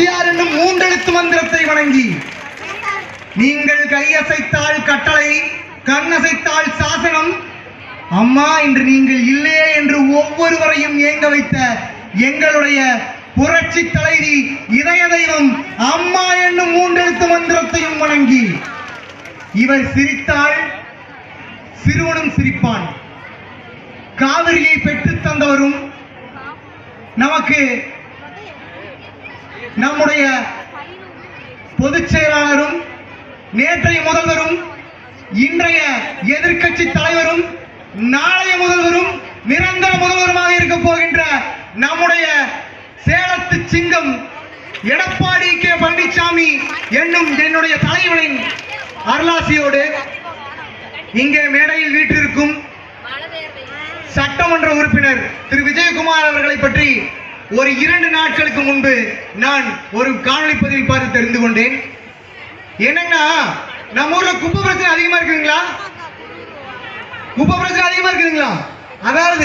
நாச்சியார் என்னும் மூன்றெழுத்து மந்திரத்தை வணங்கி நீங்கள் கையசைத்தால் கட்டளை, கண்ணசைத்தால் சாசனம், அம்மா என்று நீங்கள் இல்லையே என்று ஒவ்வொருவரையும் ஏங்க வைத்த எங்களுடைய புரட்சி தலைவி இதய தெய்வம் அம்மா என்னும் மூன்றெழுத்து மந்திரத்தையும் வணங்கி இவர் சிரித்தால் சிறுவனும் சிரிப்பான். காவிரியை பெற்றுத் தந்தவரும் நமக்கு நம்முடைய பொதுச் செயலாளரும் நேற்றைய முதல்வரும் இன்றைய எதிர்க்கட்சி தலைவரும் நாளைய முதல்வரும் நிரந்தர முதல்வருமாக இருக்க போகின்ற நம்முடைய சேலத்து சிங்கம் எடப்பாடி கே பழனிசாமி என்னும் என்னுடைய தலைவனின் அருளாசியோடு இங்கே மேடையில் வீற்றிருக்கும் சட்டமன்ற உறுப்பினர் திரு விஜயகுமார் அவர்களை பற்றி ஒரு 2 நாட்களுக்கு முன்பு நான் ஒரு காணொளி பதிவில் பார்த்து தெரிந்து கொண்டேன். என்னன்னா, நம்ம ஊர்ல குப்பை பிரச்சனை அதிகமா இருக்குங்களா? குப்பை பிரச்சனை அதிகமா இருக்குதுங்களா? அதாவது